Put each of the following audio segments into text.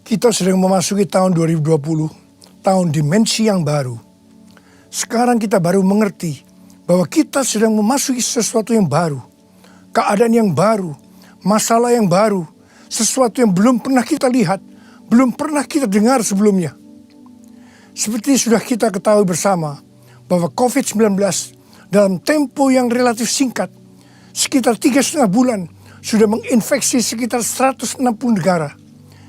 Kita sedang memasuki tahun 2020, tahun dimensi yang baru. Sekarang kita baru mengerti bahwa kita sedang memasuki sesuatu yang baru. Keadaan yang baru, masalah yang baru, sesuatu yang belum pernah kita lihat, belum pernah kita dengar sebelumnya. Seperti sudah kita ketahui bersama bahwa COVID-19 dalam tempo yang relatif singkat, sekitar 3,5 bulan, sudah menginfeksi sekitar 160 negara.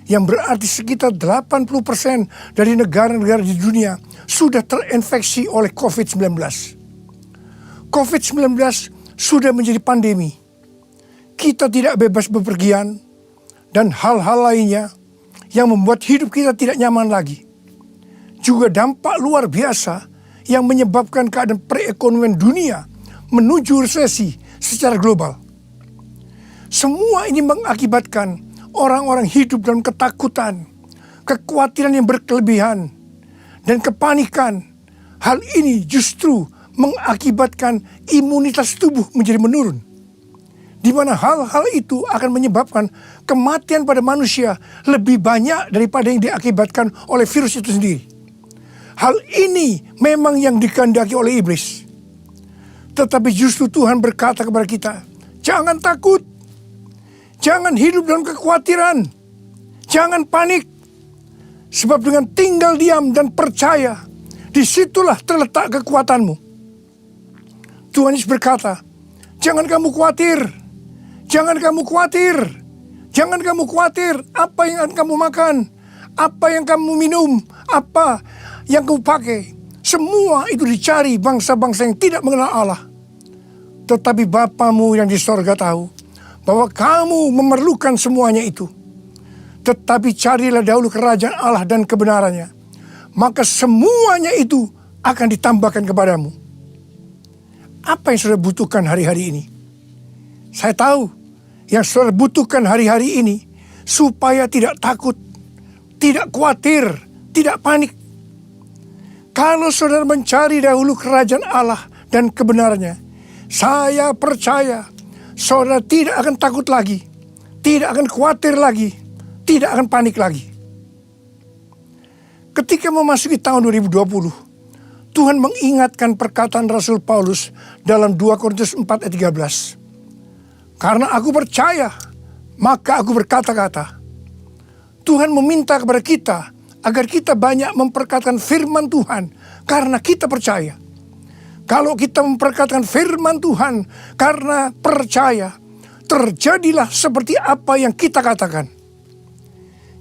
Yang berarti sekitar 80% dari negara-negara di dunia sudah terinfeksi oleh COVID-19. COVID-19 sudah menjadi pandemi. Kita tidak bebas bepergian dan hal-hal lainnya yang membuat hidup kita tidak nyaman lagi. Juga dampak luar biasa yang menyebabkan keadaan perekonomian dunia menuju resesi secara global. Semua ini mengakibatkan orang-orang hidup dalam ketakutan, kekhawatiran yang berkelebihan, dan kepanikan. Hal ini justru mengakibatkan imunitas tubuh menjadi menurun, di mana hal-hal itu akan menyebabkan kematian pada manusia lebih banyak daripada yang diakibatkan oleh virus itu sendiri. Hal ini memang yang dikehendaki oleh iblis. Tetapi justru Tuhan berkata kepada kita, jangan takut. Jangan hidup dalam kekhawatiran. Jangan panik. Sebab dengan tinggal diam dan percaya, disitulah terletak kekuatanmu. Tuhan Yesus berkata, jangan kamu khawatir. Jangan kamu khawatir. Jangan kamu khawatir apa yang akan kamu makan. Apa yang kamu minum. Apa yang kamu pakai. Semua itu dicari bangsa-bangsa yang tidak mengenal Allah. Tetapi Bapamu yang di sorga tahu bahwa kamu memerlukan semuanya itu. Tetapi carilah dahulu kerajaan Allah dan kebenarannya, maka semuanya itu akan ditambahkan kepadamu. Apa yang saudara butuhkan hari-hari ini? Saya tahu yang saudara butuhkan hari-hari ini supaya tidak takut, tidak khawatir, tidak panik. Kalau saudara mencari dahulu kerajaan Allah dan kebenarannya, saya percaya saudara tidak akan takut lagi, tidak akan khawatir lagi, tidak akan panik lagi. Ketika memasuki tahun 2020, Tuhan mengingatkan perkataan Rasul Paulus dalam 2 Korintus 4 ayat 13. Karena aku percaya, maka aku berkata-kata. Tuhan meminta kepada kita agar kita banyak memperkatakan firman Tuhan karena kita percaya. Kalau kita memperkatakan firman Tuhan karena percaya, terjadilah seperti apa yang kita katakan.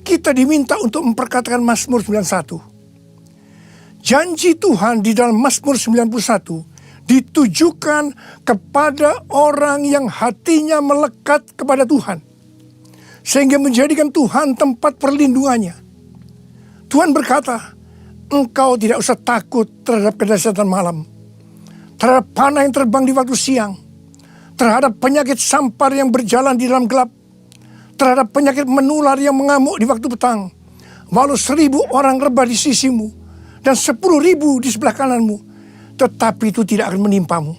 Kita diminta untuk memperkatakan Mazmur 91. Janji Tuhan di dalam Mazmur 91 ditujukan kepada orang yang hatinya melekat kepada Tuhan, sehingga menjadikan Tuhan tempat perlindungannya. Tuhan berkata, engkau tidak usah takut terhadap kedahsyatan malam, terhadap panah yang terbang di waktu siang, terhadap penyakit sampar yang berjalan di dalam gelap, terhadap penyakit menular yang mengamuk di waktu petang. Walau 1,000 orang rebah di sisimu dan 10,000 di sebelah kananmu, tetapi itu tidak akan menimpamu.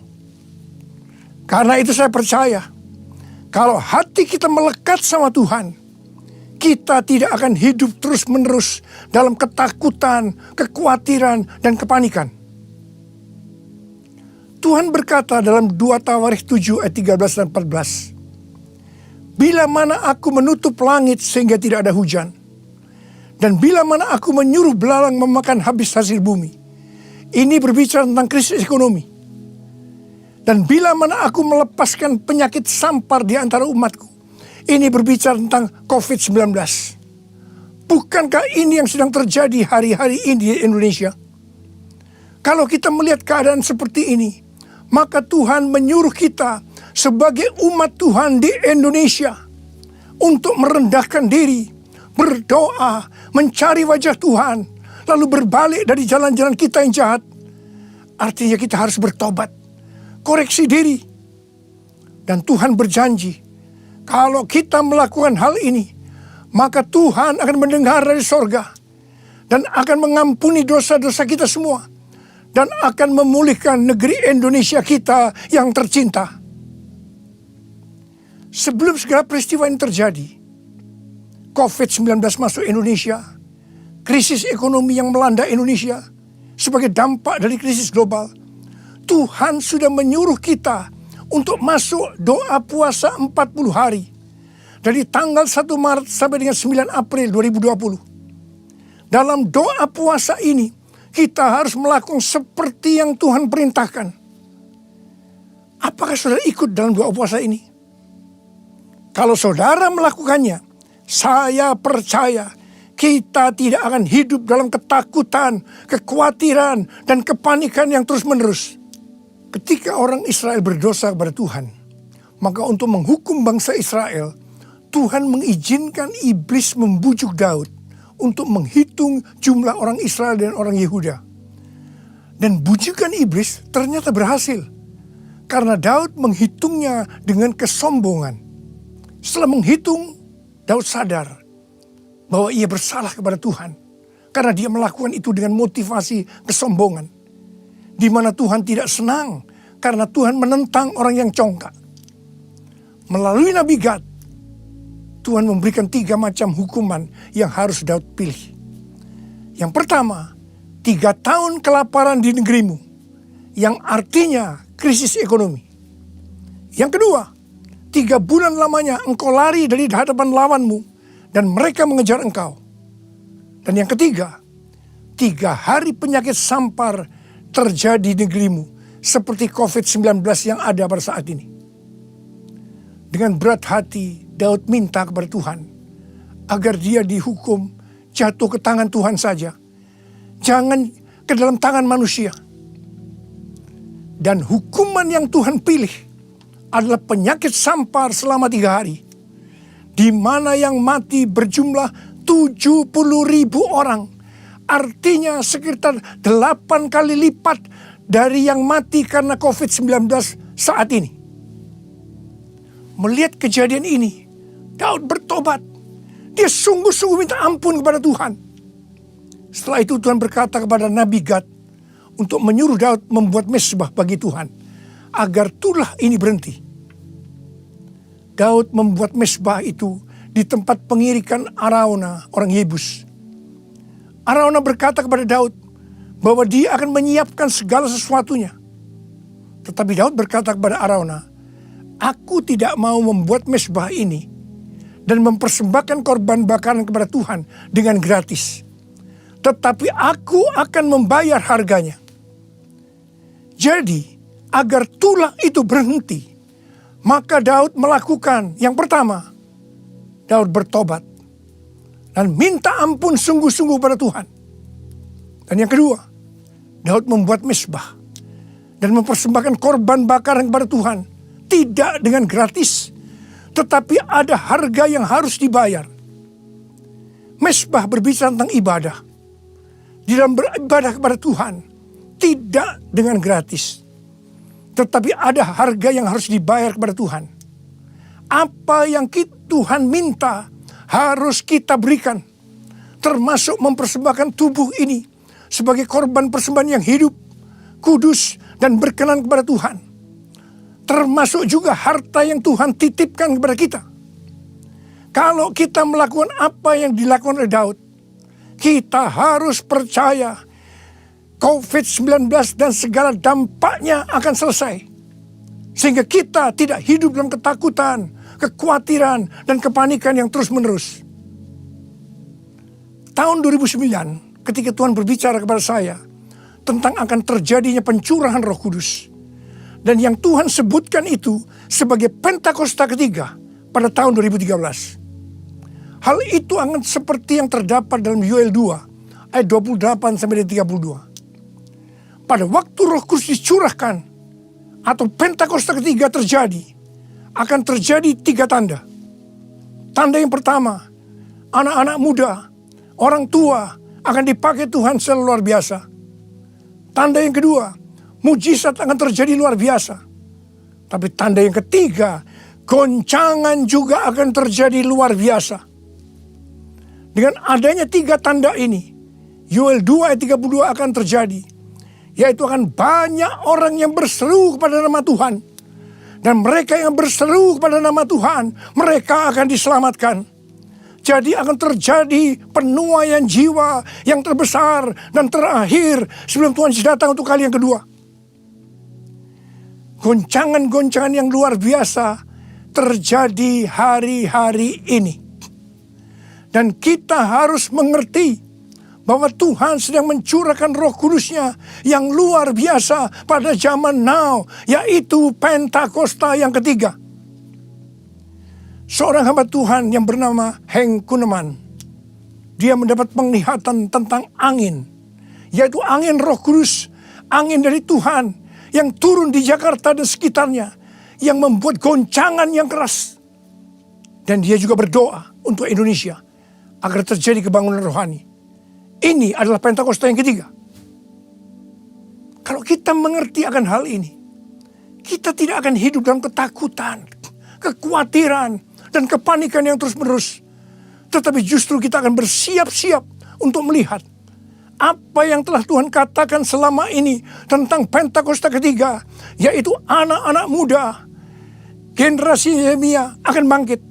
Karena itu saya percaya, kalau hati kita melekat sama Tuhan, kita tidak akan hidup terus-menerus dalam ketakutan, kekhawatiran, dan kepanikan. Tuhan berkata dalam 2 Tawarikh 7 ayat 13 dan 14. Bila mana aku menutup langit sehingga tidak ada hujan, dan bila mana aku menyuruh belalang memakan habis hasil bumi. Ini berbicara tentang krisis ekonomi. Dan bila mana aku melepaskan penyakit sampar di antara umatku. Ini berbicara tentang COVID-19. Bukankah ini yang sedang terjadi hari-hari ini di Indonesia? Kalau kita melihat keadaan seperti ini, maka Tuhan menyuruh kita sebagai umat Tuhan di Indonesia untuk merendahkan diri, berdoa, mencari wajah Tuhan, lalu berbalik dari jalan-jalan kita yang jahat. Artinya kita harus bertobat, koreksi diri. Dan Tuhan berjanji, kalau kita melakukan hal ini, maka Tuhan akan mendengar dari sorga dan akan mengampuni dosa-dosa kita semua. Dan akan memulihkan negeri Indonesia kita yang tercinta. Sebelum segala peristiwa ini terjadi, COVID-19 masuk Indonesia, krisis ekonomi yang melanda Indonesia sebagai dampak dari krisis global, Tuhan sudah menyuruh kita untuk masuk doa puasa 40 hari. Dari tanggal 1 Maret sampai dengan 9 April 2020. Dalam doa puasa ini, kita harus melakukan seperti yang Tuhan perintahkan. Apakah saudara ikut dalam doa puasa ini? Kalau saudara melakukannya, saya percaya kita tidak akan hidup dalam ketakutan, kekhawatiran, dan kepanikan yang terus-menerus. Ketika orang Israel berdosa kepada Tuhan, maka untuk menghukum bangsa Israel, Tuhan mengizinkan iblis membujuk Daud untuk menghitung jumlah orang Israel dan orang Yehuda. Dan bujukan iblis ternyata berhasil. Karena Daud menghitungnya dengan kesombongan. Setelah menghitung, Daud sadar bahwa ia bersalah kepada Tuhan. Karena dia melakukan itu dengan motivasi kesombongan. Di mana Tuhan tidak senang karena Tuhan menentang orang yang congkak. Melalui Nabi Gad, Tuhan memberikan 3 macam hukuman yang harus Daud pilih. Yang pertama, 3 tahun kelaparan di negerimu, yang artinya krisis ekonomi. Yang kedua, 3 bulan lamanya engkau lari dari hadapan lawanmu dan mereka mengejar engkau. Dan yang ketiga, 3 hari penyakit sampar terjadi di negerimu seperti COVID-19 yang ada pada saat ini. Dengan berat hati, Daud minta kepada Tuhan agar dia dihukum jatuh ke tangan Tuhan saja. Jangan ke dalam tangan manusia. Dan hukuman yang Tuhan pilih adalah penyakit sampar selama 3 hari. Di mana yang mati berjumlah 70.000 orang. Artinya sekitar 8 kali lipat dari yang mati karena COVID-19 saat ini. Melihat kejadian ini, Daud bertobat. Dia sungguh-sungguh minta ampun kepada Tuhan. Setelah itu Tuhan berkata kepada Nabi Gad untuk menyuruh Daud membuat mezbah bagi Tuhan agar tulah ini berhenti. Daud membuat mezbah itu di tempat pengirikan Arauna, orang Yebus. Arauna berkata kepada Daud bahwa dia akan menyiapkan segala sesuatunya. Tetapi Daud berkata kepada Arauna, aku tidak mau membuat mezbah ini dan mempersembahkan korban bakaran kepada Tuhan dengan gratis. Tetapi aku akan membayar harganya. Jadi, agar tulah itu berhenti, maka Daud melakukan yang pertama, Daud bertobat dan minta ampun sungguh-sungguh pada Tuhan. Dan yang kedua, Daud membuat mezbah dan mempersembahkan korban bakaran kepada Tuhan. Tidak dengan gratis, tetapi ada harga yang harus dibayar. Mezbah berbicara tentang ibadah. Di dalam beribadah kepada Tuhan, tidak dengan gratis. Tetapi ada harga yang harus dibayar kepada Tuhan. Apa yang Tuhan minta harus kita berikan. Termasuk mempersembahkan tubuh ini sebagai korban persembahan yang hidup, kudus, dan berkenan kepada Tuhan. Termasuk juga harta yang Tuhan titipkan kepada kita. Kalau kita melakukan apa yang dilakukan oleh Daud, kita harus percaya COVID-19 dan segala dampaknya akan selesai. Sehingga kita tidak hidup dalam ketakutan, kekhawatiran, dan kepanikan yang terus-menerus. Tahun 2009, ketika Tuhan berbicara kepada saya tentang akan terjadinya pencurahan Roh Kudus. Dan yang Tuhan sebutkan itu sebagai Pentakosta ketiga pada tahun 2013. Hal itu akan seperti yang terdapat dalam Yoel 2 ayat 28 sampai 32. Pada waktu Roh Kudus dicurahkan atau Pentakosta ketiga terjadi, akan terjadi 3 tanda. Tanda yang pertama, anak-anak muda, orang tua akan dipakai Tuhan secara luar biasa. Tanda yang kedua, mujizat akan terjadi luar biasa. Tapi tanda yang ketiga, goncangan juga akan terjadi luar biasa. Dengan adanya 3 tanda ini, Yoel 2 ayat 32 akan terjadi. Yaitu akan banyak orang yang berseru kepada nama Tuhan. Dan mereka yang berseru kepada nama Tuhan, mereka akan diselamatkan. Jadi akan terjadi penuaian jiwa yang terbesar dan terakhir sebelum Tuhan Yesus datang untuk kali yang kedua. Goncangan-goncangan yang luar biasa terjadi hari-hari ini. Dan kita harus mengerti bahwa Tuhan sedang mencurahkan Roh Kudus-Nya yang luar biasa pada zaman now, yaitu Pentakosta yang ketiga. Seorang hamba Tuhan yang bernama Henk Kuneman, dia mendapat penglihatan tentang angin, yaitu angin Roh Kudus, angin dari Tuhan yang turun di Jakarta dan sekitarnya, yang membuat goncangan yang keras. Dan dia juga berdoa untuk Indonesia agar terjadi kebangunan rohani. Ini adalah Pentakosta yang ketiga. Kalau kita mengerti akan hal ini, kita tidak akan hidup dalam ketakutan, kekhawatiran, dan kepanikan yang terus-menerus. Tetapi justru kita akan bersiap-siap untuk melihat apa yang telah Tuhan katakan selama ini tentang Pentakosta ketiga, yaitu anak-anak muda, generasi Yeremia akan bangkit.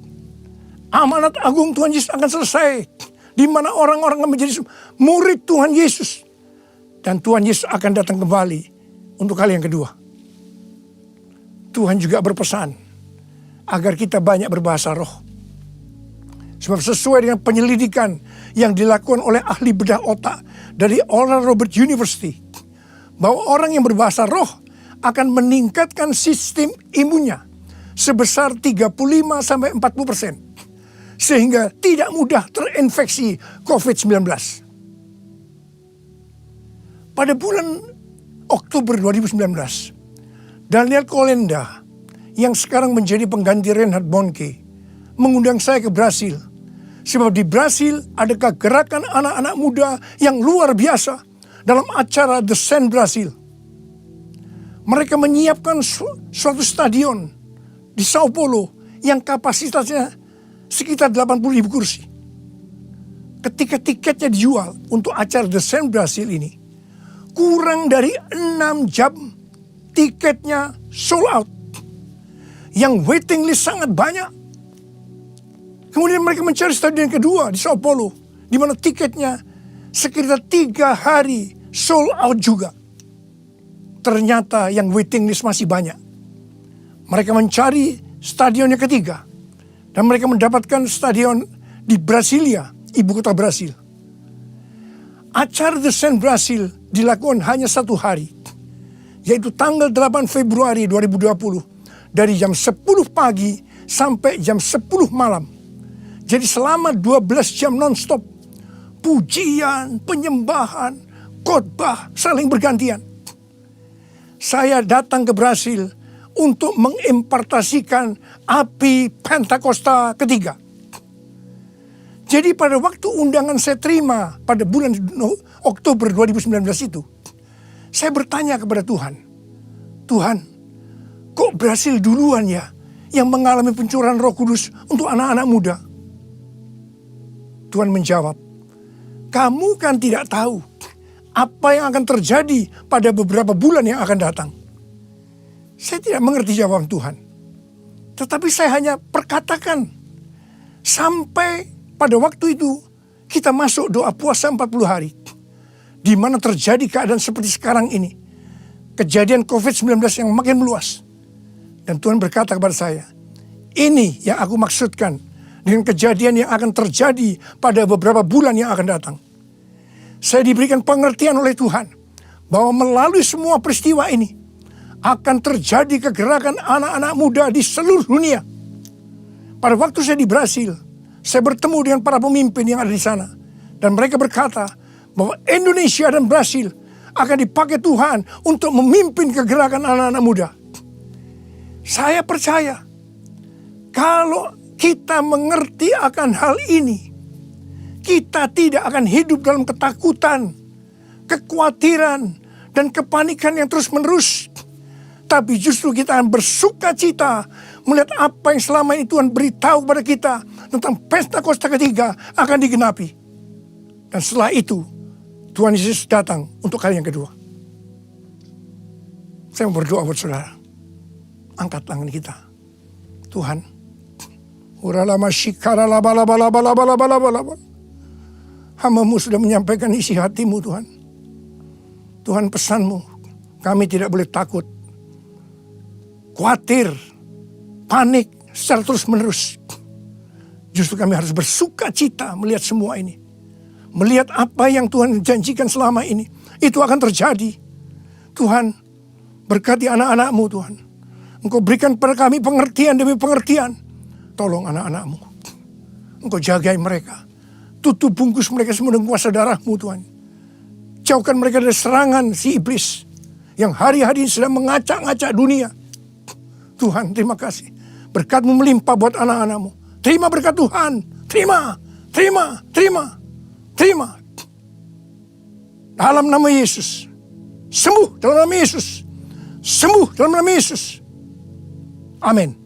Amanat agung Tuhan Yesus akan selesai, di mana orang-orang akan menjadi murid Tuhan Yesus. Dan Tuhan Yesus akan datang kembali untuk kali yang kedua. Tuhan juga berpesan agar kita banyak berbahasa roh. Sebab sesuai dengan penyelidikan yang dilakukan oleh ahli bedah otak dari Oral Roberts University, bahwa orang yang berbahasa roh akan meningkatkan sistem imunnya sebesar 35-40%. Sehingga tidak mudah terinfeksi COVID-19. Pada bulan Oktober 2019, Daniel Kolenda yang sekarang menjadi pengganti Reinhard Bonnke mengundang saya ke Brasil. Sebab di Brasil ada gerakan anak-anak muda yang luar biasa dalam acara The Send Brasil. Mereka menyiapkan suatu stadion di Sao Paulo yang kapasitasnya sekitar 80.000 kursi. Ketika tiketnya dijual untuk acara The Send Brasil ini, kurang dari 6 jam tiketnya sold out. Yang waiting list sangat banyak. Kemudian mereka mencari stadion kedua di Sao Paulo, di mana tiketnya sekitar 3 hari sold out juga. Ternyata yang waiting list masih banyak. Mereka mencari stadion yang ketiga, dan mereka mendapatkan stadion di Brasilia, ibu kota Brasil. Acara The Send Brasil dilakukan hanya 1 hari, yaitu tanggal 8 Februari 2020. Dari jam 10 pagi sampai jam 10 malam. Jadi selama 12 jam non-stop. Pujian, penyembahan, khotbah saling bergantian. Saya datang ke Brasil untuk mengimpartasikan api Pentakosta ketiga. Jadi pada waktu undangan saya terima pada bulan Oktober 2019 itu, saya bertanya kepada Tuhan, Tuhan, kok Brasil duluan ya yang mengalami pencurahan Roh Kudus untuk anak-anak muda? Tuhan menjawab, kamu kan tidak tahu apa yang akan terjadi pada beberapa bulan yang akan datang. Saya tidak mengerti jawaban Tuhan. Tetapi saya hanya perkatakan, sampai pada waktu itu kita masuk doa puasa 40 hari. Di mana terjadi keadaan seperti sekarang ini. Kejadian COVID-19 yang makin meluas. Dan Tuhan berkata kepada saya, ini yang aku maksudkan dengan kejadian yang akan terjadi pada beberapa bulan yang akan datang. Saya diberikan pengertian oleh Tuhan bahwa melalui semua peristiwa ini akan terjadi kegerakan anak-anak muda di seluruh dunia. Pada waktu saya di Brasil, saya bertemu dengan para pemimpin yang ada di sana. Dan mereka berkata bahwa Indonesia dan Brasil akan dipakai Tuhan untuk memimpin kegerakan anak-anak muda. Saya percaya kalau kita mengerti akan hal ini, kita tidak akan hidup dalam ketakutan, kekhawatiran, dan kepanikan yang terus-menerus. Tapi justru kita akan bersuka cita melihat apa yang selama ini Tuhan beritahu kepada kita tentang Pentakosta ketiga akan digenapi. Dan setelah itu, Tuhan Yesus datang untuk kali yang kedua. Saya mau berdoa buat saudara. Angkat tangan kita. Tuhan, Uralama syikara laba laba laba laba laba laba laba. Hamba-Mu sudah menyampaikan isi hatimu Tuhan. Tuhan, pesan-Mu, kami tidak boleh takut, khawatir, panik secara terus-menerus. Justru kami harus bersuka cita melihat semua ini. Melihat apa yang Tuhan janjikan selama ini. Itu akan terjadi. Tuhan, berkati anak-anak-Mu Tuhan. Engkau berikan pada kami pengertian demi pengertian. Tolong anak-anak-Mu. Engkau jagai mereka. Tutup bungkus mereka semua dengan kuasa darah-Mu Tuhan. Jauhkan mereka dari serangan si iblis. Yang hari-hari sedang mengacak-ngacak dunia. Tuhan, terima kasih. Berkat-Mu melimpah buat anak-anak-Mu. Terima berkat Tuhan. Terima, terima, terima, terima. Dalam nama Yesus. Sembuh dalam nama Yesus. Sembuh dalam nama Yesus. Amin.